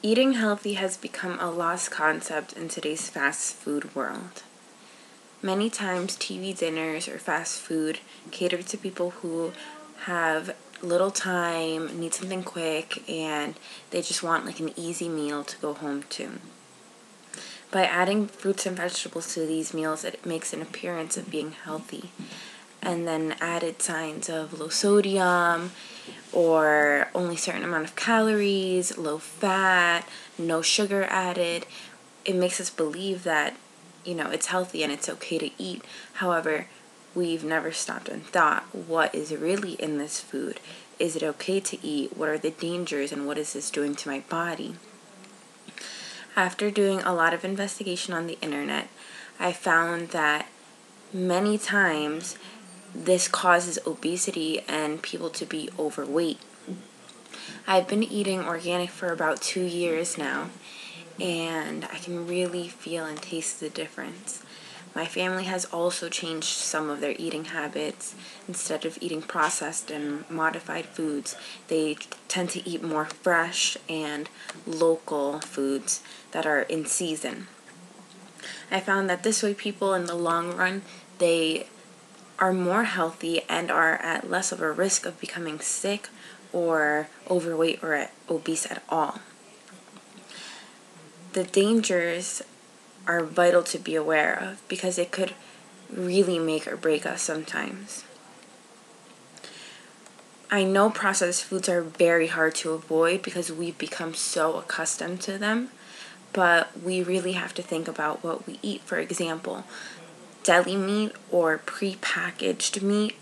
Eating healthy has become a lost concept in today's fast food world. Many times, TV dinners or fast food cater to people who have little time, need something quick, and they just want like an easy meal to go home to. By adding fruits and vegetables to these meals, it makes an appearance of being healthy. And then added signs of low sodium or only a certain amount of calories, low fat, no sugar added. It makes us believe that, it's healthy and it's okay to eat. However, we've never stopped and thought, what is really in this food? Is it okay to eat? What are the dangers and what is this doing to my body? After doing a lot of investigation on the internet, I found that many times this causes obesity and people to be overweight. I've been eating organic for about 2 years now, and I can really feel and taste the difference. My family has also changed some of their eating habits. Instead of eating processed and modified foods, they tend to eat more fresh and local foods that are in season. I found that this way people in the long run, they are more healthy and are at less of a risk of becoming sick or overweight or obese at all. The dangers are vital to be aware of because it could really make or break us sometimes. I know processed foods are very hard to avoid because we've become so accustomed to them, but we really have to think about what we eat. For example, deli meat or prepackaged meat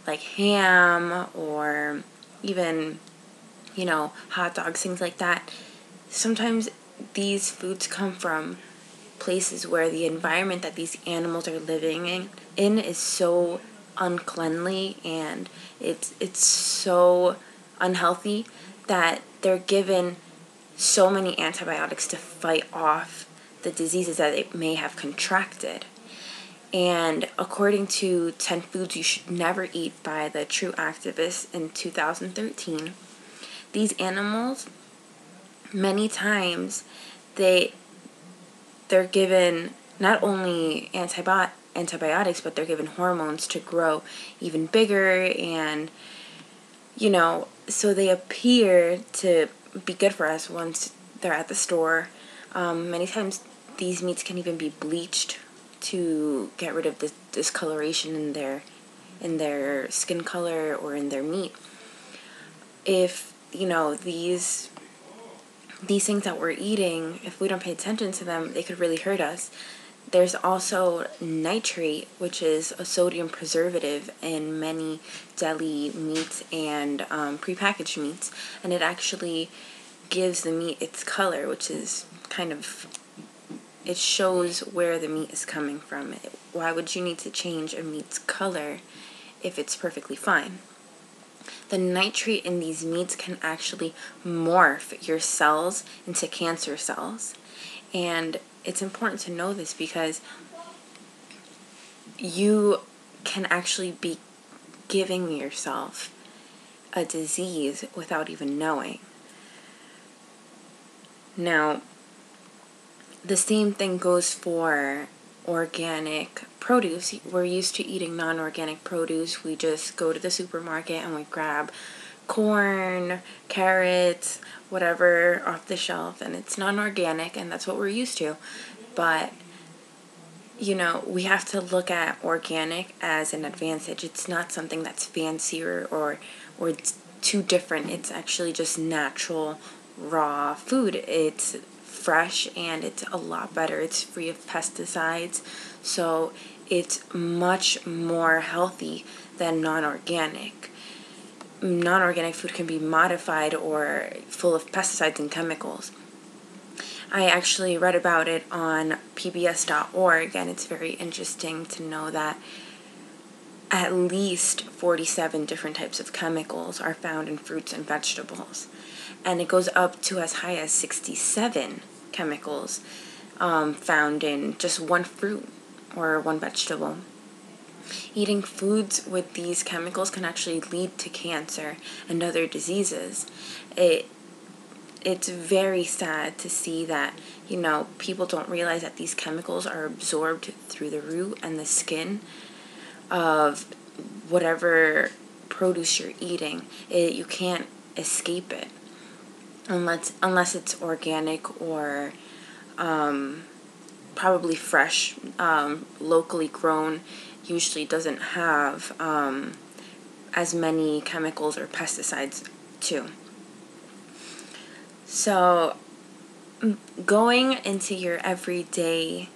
like ham or even, hot dogs, things like that. Sometimes these foods come from places where the environment that these animals are living in is so uncleanly and it's so unhealthy that they're given so many antibiotics to fight off the diseases that they may have contracted. And according to 10 Foods You Should Never Eat by the True Activist in 2013, these animals, many times, they're given not only antibiotics, but they're given hormones to grow even bigger and, so they appear to be good for us once they're at the store. Many times these meats can even be bleached to get rid of the discoloration in their skin color or in their meat. If these things that we're eating, if we don't pay attention to them, they could really hurt us. There's also nitrate, which is a sodium preservative in many deli meats and prepackaged meats, and it actually gives the meat its color, which is it shows where the meat is coming from. Why would you need to change a meat's color if it's perfectly fine? The nitrate in these meats can actually morph your cells into cancer cells. And it's important to know this because you can actually be giving yourself a disease without even knowing. Now, the same thing goes for organic produce. We're used to eating non-organic produce. We just go to the supermarket and we grab corn, carrots, whatever off the shelf, and it's non-organic, and that's what we're used to. But we have to look at organic as an advantage. It's not something that's fancier or it's too different. It's actually just natural, raw food. It's fresh and it's a lot better. It's free of pesticides, so it's much more healthy than non-organic. Non-organic food can be modified or full of pesticides and chemicals. I actually read about it on pbs.org, and it's very interesting to know that at least 47 different types of chemicals are found in fruits and vegetables. And it goes up to as high as 67 chemicals found in just one fruit or one vegetable. Eating foods with these chemicals can actually lead to cancer and other diseases. it's very sad to see that, people don't realize that these chemicals are absorbed through the root and the skin of whatever produce you're eating. You can't escape it unless it's organic or probably fresh. Locally grown usually doesn't have as many chemicals or pesticides too. So going into your everyday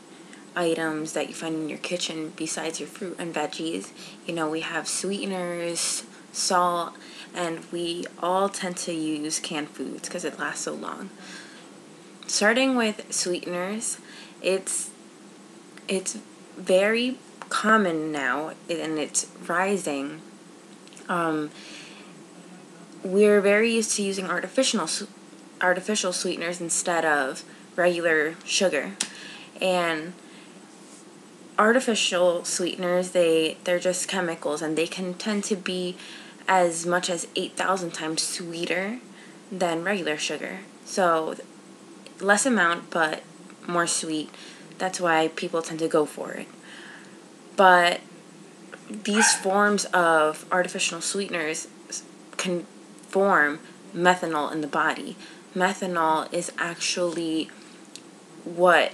items that you find in your kitchen besides your fruit and veggies, we have sweeteners, salt, and we all tend to use canned foods because it lasts so long. Starting with sweeteners, it's very common now, and it's rising. We're very used to using artificial sweeteners instead of regular sugar. And artificial sweeteners, they're just chemicals, and they can tend to be as much as 8,000 times sweeter than regular sugar. So less amount, but more sweet. That's why people tend to go for it. But these forms of artificial sweeteners can form methanol in the body. Methanol is actually what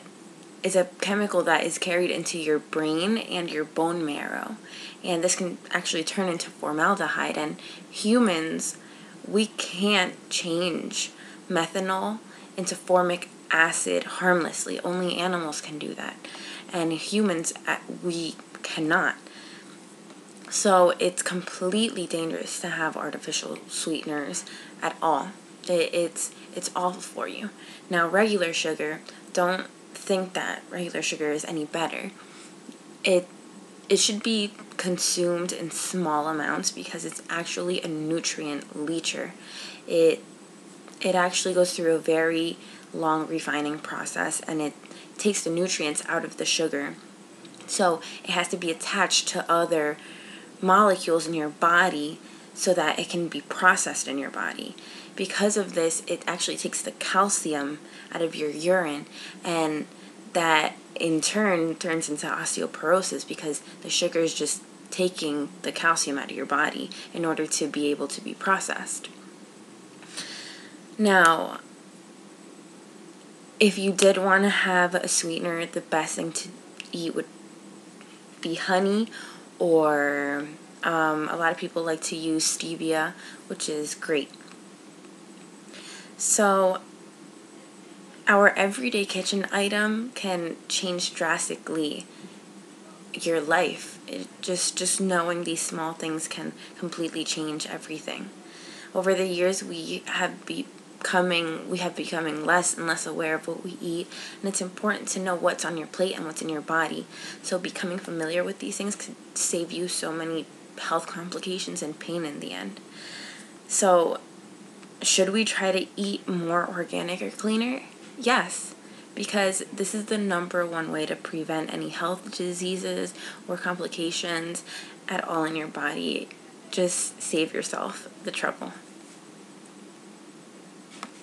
is a chemical that is carried into your brain and your bone marrow. And this can actually turn into formaldehyde. And humans, we can't change methanol into formic acid harmlessly. Only animals can do that. And humans, we cannot. So it's completely dangerous to have artificial sweeteners at all. It's awful for you. Now, regular sugar, don't think that regular sugar is any better. It should be consumed in small amounts because it's actually a nutrient leacher. It actually goes through a very long refining process, and it takes the nutrients out of the sugar. So it has to be attached to other molecules in your body so that it can be processed in your body. Because of this, it actually takes the calcium out of your urine, and that in turn turns into osteoporosis because the sugar is just taking the calcium out of your body in order to be able to be processed. Now, if you did want to have a sweetener, the best thing to eat would be honey, or a lot of people like to use stevia, which is great. So our everyday kitchen item can change drastically your life. Just knowing these small things can completely change everything. Over the years, we have becoming less and less aware of what we eat, and it's important to know what's on your plate and what's in your body. So becoming familiar with these things could save you so many health complications and pain in the end. So should we try to eat more organic or cleaner? Yes, because this is the number one way to prevent any health diseases or complications at all in your body. Just save yourself the trouble.